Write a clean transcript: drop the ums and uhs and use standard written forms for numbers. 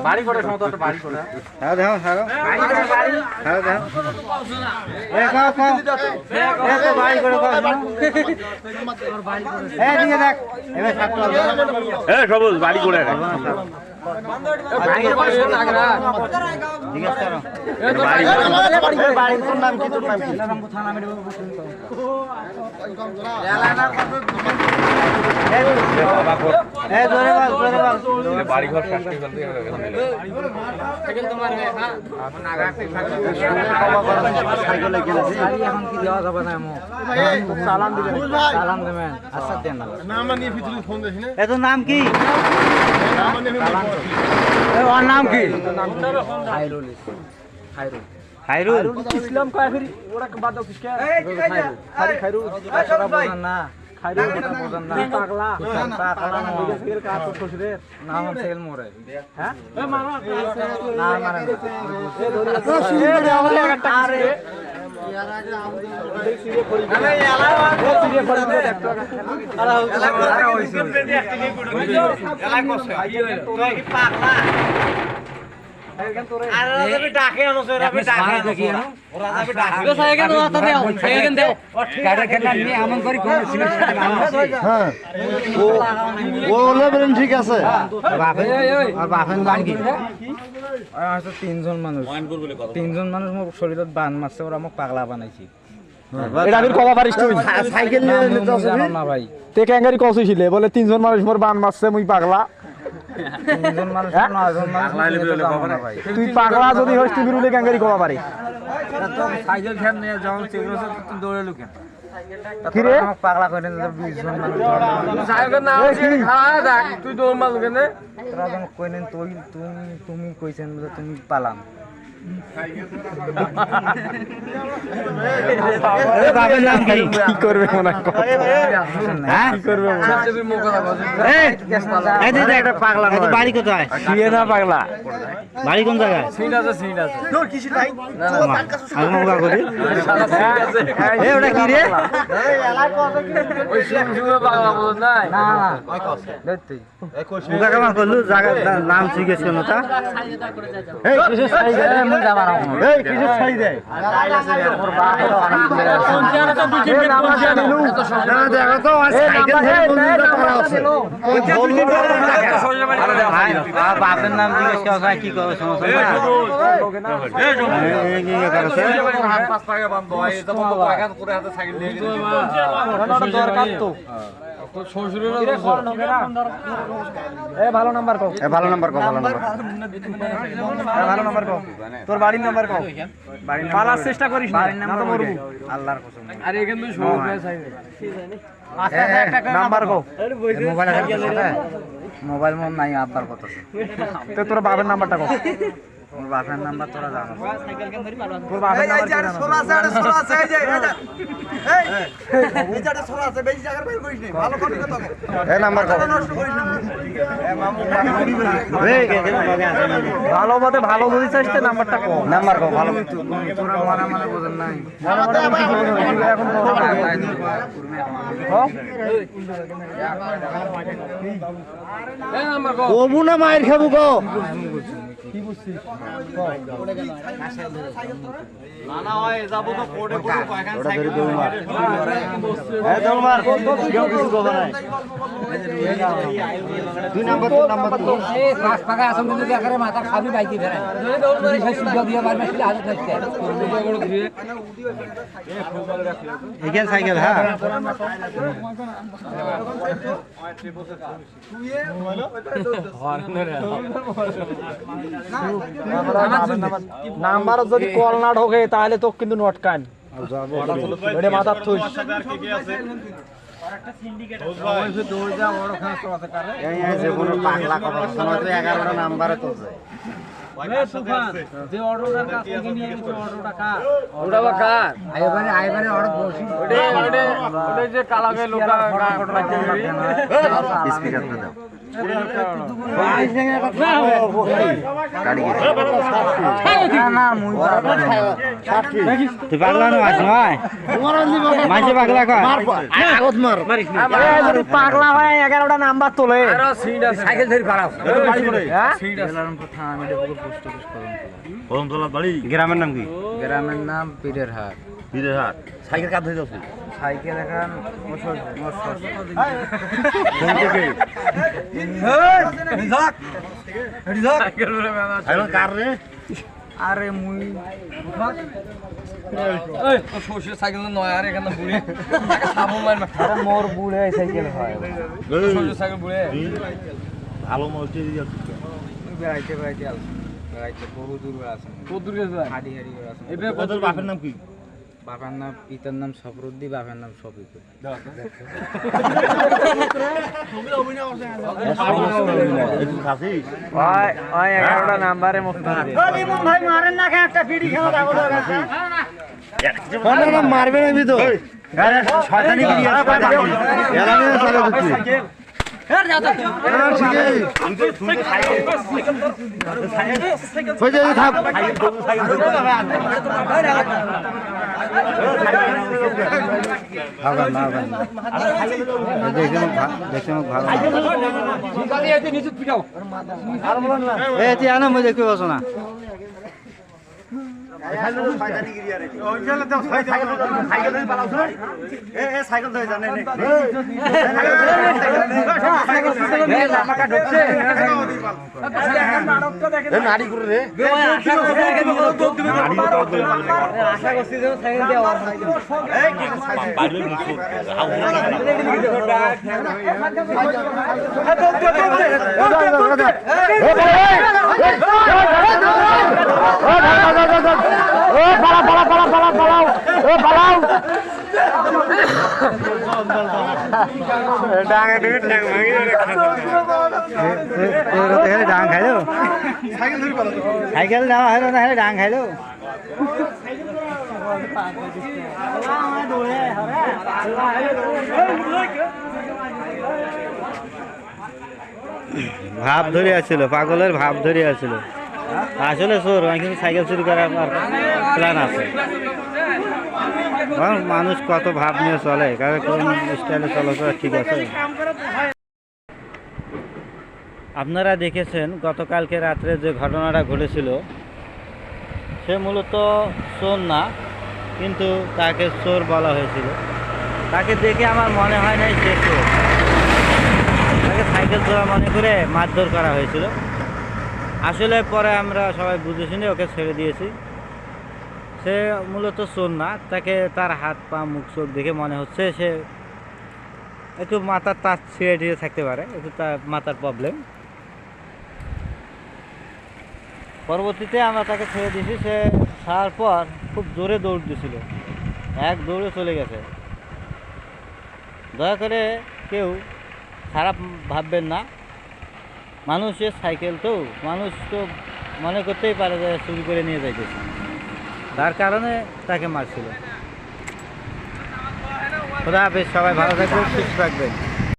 বাড়ি করে সমতল বাড়ি করে হ্যাঁ দেখো হ্যাঁ হ্যাঁ দেখো এ কাও কাও এ তো বাড়ি করে কাও এ দিকে দেখ এবে ছাত্র এ সবুজ বাড়ি করে বাড়ির কোন নাম কি তোর নাম কি থানা মেরে বাড়ি ঘর শাস্তি এত নাম কি ওর নাম কি খায়রুল ইসলাম কাফির ওরা বাদ দাও কিসকে খায়রুল না খায়রুল বোঝান না পাগলা পাগলা নিজের কাজ তো শ্বশুরের নাম সেল মোরে হ্যাঁ এ মানো না মারে এ ধরে শুরু করে আমারে একটা আরে সিরে পড়ি আমি এলা সিরে পড়ি একটা আরে হইছে এলা কষ্ট তোরা কি পাগলা ঠিক আছে তিনজন মানুষ মোক শরীরত বান মারছে ওরা মোক পাগলা বানাইছি সাইকেল না ভাই তে ক্যাঙ্গারি কছিছিলে বলে তিনজন মানুষ মোর বান মারছে মুই পাগলা তিনজন মানুষ নয়জন মানুষ ভাই তুই পাগলা যদি হইস তুই বিরুলে ক্যাঙ্গারি কবা পারি সাইকেল খেল নিয়ে যখন চেগরছে তুমি দৌড়ে লুকেন কি রে পাগলা করে 20 জন মানুষ সাইকেল না খাওয়া দেখ তুই দৌড় মারলু কেন তোরা যখন কইলেন তুমি কইছেন যে তুমি পালাম বাবার নাম কি কি করবে মনে হ্যাঁ কি করবে একটা পাগলা বাড়ি কোথায় শুয়ে না পাগলা বাড়ি কোন জায়গায় সিট আছে তোর কিসি ভাই আগমা করি এ ওটা কি রে ওই শুয়ে পাগলা বল নাই না দেখতে মুখা কামা করলু জায়গা নাম জিজ্ঞেস করলো তা এই কিসের সাই দেয় মন যাবার এই কিসের সাই দেয় ওর বাপ না দেখো তো সাইকেল ধরে বন্ধুরা করা আছে ওই বললু বাপের নাম জিজ্ঞেস করা কি করে সমস্যা না এই কি করছে হাত পাঁচ টাকা বন্ধ হয় এটা বন্ধ পায়খান করে হাতে সাইকেল নিয়ে গেছে দরকার তো ভালো নাম্বার কও ভালো নাম্বার কও ভালো নাম্বার কও তোর বাড়ির নাম্বার কও পালার চেষ্টা করিস না তো মরবো আল্লাহর কসম আরে এখান থেকে সব নাম্বার কও মোবাইল আছে মোবাইল মন নাই আব্বার কত তো তোর বাবার নাম্বারটা কও মোর বাপের নাম্বার তোরা জানো তোর বাবার নাম্বার কি এই নাম্বার কও ভালো মতে ভালো যদি চাইছ নাম্বারটা কও নাম্বার কও ভালো তোরা মনে মনে বোঝেন নাই এখন কবু না মায়ের খাবো গো কি বুঝছিস নানা হয় যাব তো কোড়ে কোড়ে কয়খান সাইকেল এই দলমার কেউ কিছু কবে নাই দুই নাম্বার তিন নাম্বার তো এই পাঁচ টাকা আসন কিন্তু দেখারে মাথা খাবি বাইতে ফেরাই তুই ভাই সুবিধা দিয়ে মারবে আসলে আজ থাকতে এখান সাইকেল হ্যাঁ নাম্বার যদি কল না ঢোকে তাহলে তো কিন্তু নটকান মাথার থুই যে কোনো পাগলা কথা শোনা তো 11টা নাম্বারে তো তুফান যে অটোটার কাছ থেকে নিয়ে গেছে অটোটা কার? ওটা বা কার? ওটা যে কালাগে লোকা স্পিকারটা দাও তুই পাগলা নয় মাঝে পাগলা কয় পাগলা হয় 11টা নাম্বার তোলে সাইকেল ধরে খারাপ গ্রামের নাম কি? গ্রামের নাম পীরের হাট। পীরের হাট। সাইকেল কার ধরে যাচ্ছে? সাইকেল এখন কার রে? আরে মুই শ্বশুর সাইকেল নয় আর এখানে বুড়ে সাবু মার আরে মোর বুড়ে সাইকেল হয় শ্বশুর সাইকেল বুড়ে ভালো মলতে বেড়াইতে বেড়াইতে আসে বেড়াইতে বহু দূর আছে কত দূর গেছে হাড়ি হাড়ি আছে এবে তোর বাপের নাম কি? বাবার নাম পিতার নাম সফরুদ্দি বাবার নাম শফিকুল ওই 11টা নাম্বারে মুক্ত মারবে না তো শয়তানি কি এলানে চালা দিচ্ছি দেখতে পাচ্ছ না নারী করে রে ডাং খাইলো সাইকেল নেওয়া হলো না ডাং খাইলো ভাব ধরে আসছিল পাগলের ভাব ধরে আসছিল আসলে চোর কিন্তু সাইকেল চুরি করার প্ল্যান আছে মানুষ কত ভাব নিয়ে চলে কারণ কোন স্টাইলে চলাচল ঠিক আছে আপনারা দেখেছেন গতকালকে রাত্রে যে ঘটনাটা ঘটেছিল সে মূলত চোর না কিন্তু তাকে চোর বলা হয়েছিল তাকে দেখে আমার মনে হয় নাই সে চোর তাকে সাইকেল চোরা মনে করে মারধর করা হয়েছিল আসলে পরে আমরা সবাই বুঝে শুনে ওকে ছেড়ে দিয়েছি সে মূলত চোর না তাকে তার হাত পা মুখ চোখ দেখে মনে হচ্ছে সে একটু মাথার তার ছিঁড়ে টিড়ে থাকতে পারে একটু তার মাথার প্রবলেম পরবর্তীতে আমরা তাকে ছেড়ে দিয়েছি সে ছাড়ার পর খুব জোরে দৌড় দিয়েছিল এক দৌড়ে চলে গেছে দয়া করে কেউ খারাপ ভাববেন না মানুষের সাইকেল তো মানুষ তো মনে করতেই পারে যে চুরি করে নিয়ে যাইতেছে তার কারণে তাকে মারছিল খোদা হাফেজ সবাই ভালো থাকবেন সুস্থ থাকবেন